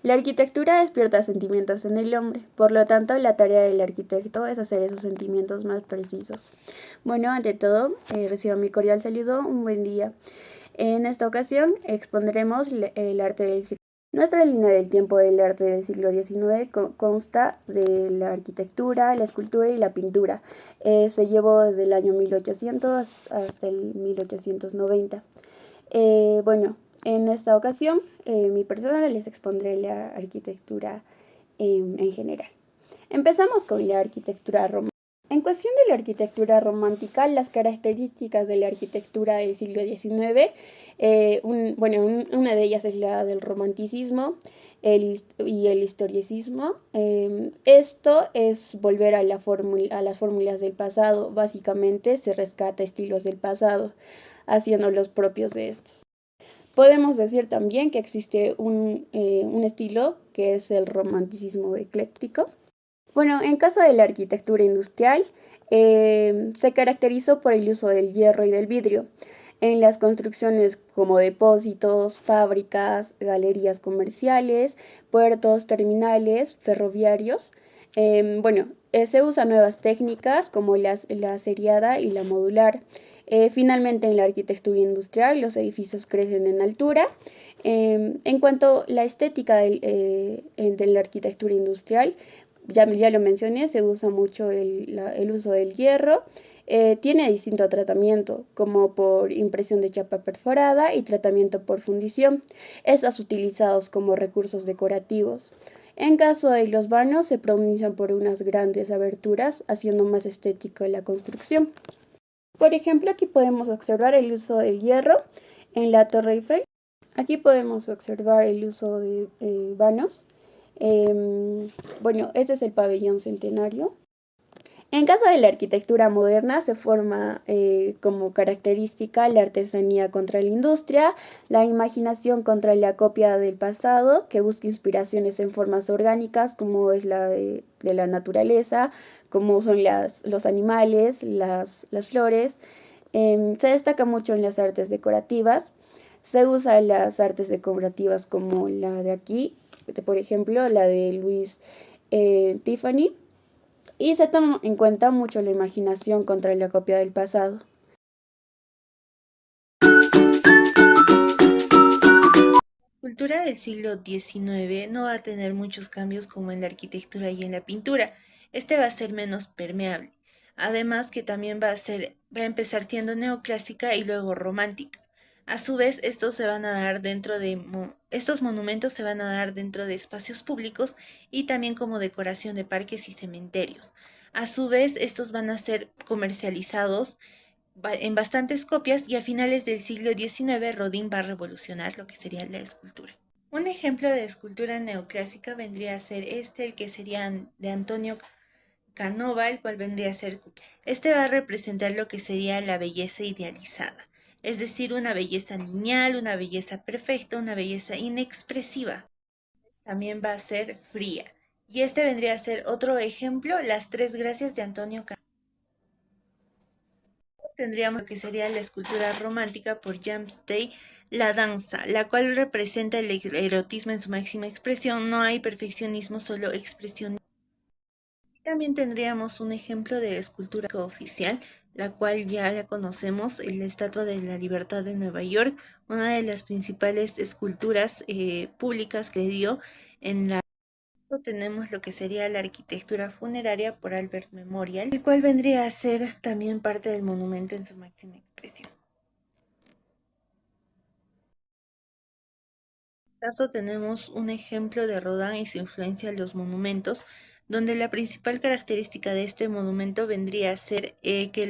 La arquitectura despierta sentimientos en el hombre, por lo tanto la tarea del arquitecto es hacer esos sentimientos más precisos. Bueno, ante todo, reciba mi cordial saludo, un buen día. En esta ocasión expondremos el arte del siglo. Nuestra línea del tiempo del arte del siglo XIX consta de la arquitectura, la escultura y la pintura. Se llevó desde el año 1800 hasta el 1890. Bueno, en esta ocasión, mi persona les expondré la arquitectura en general. Empezamos con la arquitectura romántica. En cuestión de la arquitectura romántica, las características de la arquitectura del siglo XIX, una de ellas es la del romanticismo y el historicismo. Esto es volver a a las fórmulas del pasado. Básicamente se rescata estilos del pasado, haciendo los propios de estos. Podemos decir también que existe un estilo que es el romanticismo ecléctico. Bueno, en caso de la arquitectura industrial, se caracterizó por el uso del hierro y del vidrio en las construcciones como depósitos, fábricas, galerías comerciales, puertos, terminales, ferroviarios. Se usan nuevas técnicas como la seriada y la modular. Finalmente, en la arquitectura industrial, los edificios crecen en altura. En cuanto a la estética de la arquitectura industrial, ya lo mencioné, se usa mucho el uso del hierro. Tiene distinto tratamiento, como por impresión de chapa perforada y tratamiento por fundición, estas utilizados como recursos decorativos. En caso de los vanos, se pronuncian por unas grandes aberturas, haciendo más estética la construcción. Por ejemplo, aquí podemos observar el uso del hierro en la Torre Eiffel. Aquí podemos observar el uso de vanos. Este es el pabellón centenario. En caso de la arquitectura moderna, se forma como característica la artesanía contra la industria, la imaginación contra la copia del pasado, que busca inspiraciones en formas orgánicas, como es la de la naturaleza, como son los animales, las flores. Se destaca mucho en las artes decorativas. Se usa en las artes decorativas como la de aquí, por ejemplo, la de Louis Tiffany. Y se toma en cuenta mucho la imaginación contra la copia del pasado. La escultura del siglo XIX no va a tener muchos cambios como en la arquitectura y en la pintura. Este va a ser menos permeable. Además que también va a empezar siendo neoclásica y luego romántica. A su vez, estos monumentos se van a dar dentro de espacios públicos y también como decoración de parques y cementerios. A su vez, estos van a ser comercializados en bastantes copias y a finales del siglo XIX Rodin va a revolucionar lo que sería la escultura. Un ejemplo de escultura neoclásica vendría a ser el que sería de Antonio Canova, el cual vendría a ser. Este va a representar lo que sería la belleza idealizada, es decir, una belleza lineal, una belleza perfecta, una belleza inexpresiva. También va a ser fría. Y este vendría a ser otro ejemplo, las tres gracias de Antonio Canova. Tendríamos lo que sería la escultura romántica por James Day, la danza, la cual representa el erotismo en su máxima expresión. No hay perfeccionismo, solo expresión. También tendríamos un ejemplo de escultura oficial, la cual ya la conocemos, la Estatua de la Libertad de Nueva York, una de las principales esculturas públicas que dio en la. Tenemos lo que sería la arquitectura funeraria por Albert Memorial, el cual vendría a ser también parte del monumento en su máxima expresión. En este caso tenemos un ejemplo de Rodin y su influencia en los monumentos, donde la principal característica de este monumento vendría a ser que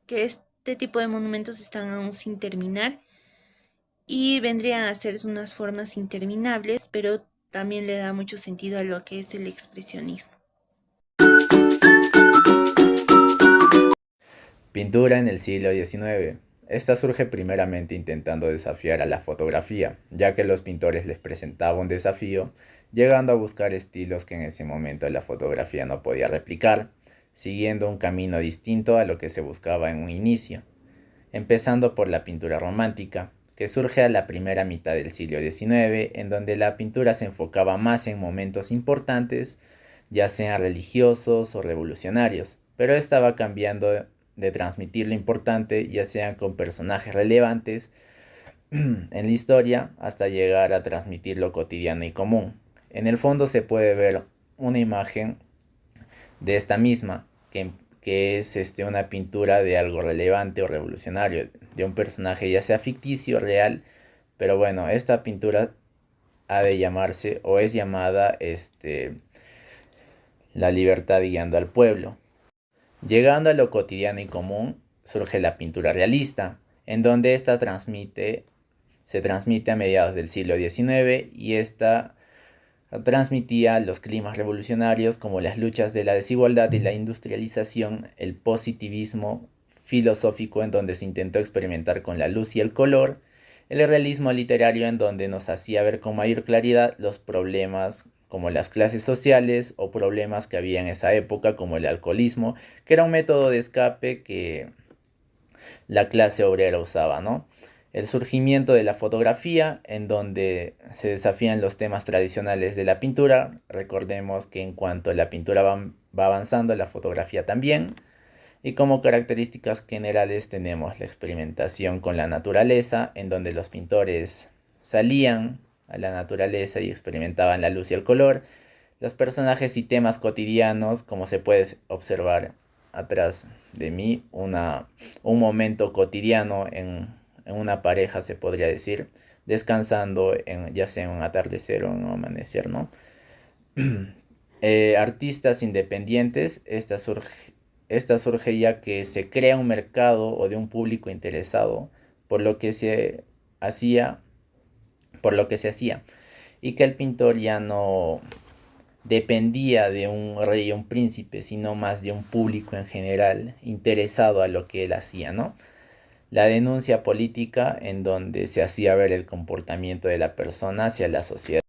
este tipo de monumentos están aún sin terminar y vendrían a ser unas formas interminables, pero también le da mucho sentido a lo que es el expresionismo. Pintura en el siglo XIX. Esta surge primeramente intentando desafiar a la fotografía, ya que los pintores les presentaba un desafío, llegando a buscar estilos que en ese momento la fotografía no podía replicar, siguiendo un camino distinto a lo que se buscaba en un inicio. Empezando por la pintura romántica, que surge a la primera mitad del siglo XIX, en donde la pintura se enfocaba más en momentos importantes, ya sean religiosos o revolucionarios, pero estaba cambiando de transmitir lo importante, ya sean con personajes relevantes en la historia, hasta llegar a transmitir lo cotidiano y común. En el fondo se puede ver una imagen de esta misma, que es una pintura de algo relevante o revolucionario, de un personaje ya sea ficticio o real, pero bueno, esta pintura ha de llamarse o es llamada La libertad guiando al pueblo. Llegando a lo cotidiano y común, surge la pintura realista, en donde se transmite a mediados del siglo XIX y esta transmitía los climas revolucionarios como las luchas de la desigualdad y la industrialización, el positivismo filosófico en donde se intentó experimentar con la luz y el color, el realismo literario en donde nos hacía ver con mayor claridad los problemas como las clases sociales o problemas que había en esa época como el alcoholismo, que era un método de escape que la clase obrera usaba, ¿no? El surgimiento de la fotografía, en donde se desafían los temas tradicionales de la pintura. Recordemos que en cuanto la pintura va avanzando, la fotografía también. Y como características generales tenemos la experimentación con la naturaleza, en donde los pintores salían a la naturaleza y experimentaban la luz y el color. Los personajes y temas cotidianos, como se puede observar atrás de mí, un momento cotidiano en una pareja, se podría decir, descansando ya sea en un atardecer o en un amanecer, ¿no? Artistas independientes, esta surge ya que se crea un mercado o de un público interesado por lo que se hacía, y que el pintor ya no dependía de un rey o un príncipe, sino más de un público en general interesado a lo que él hacía, ¿no? La denuncia política, en donde se hacía ver el comportamiento de la persona hacia la sociedad.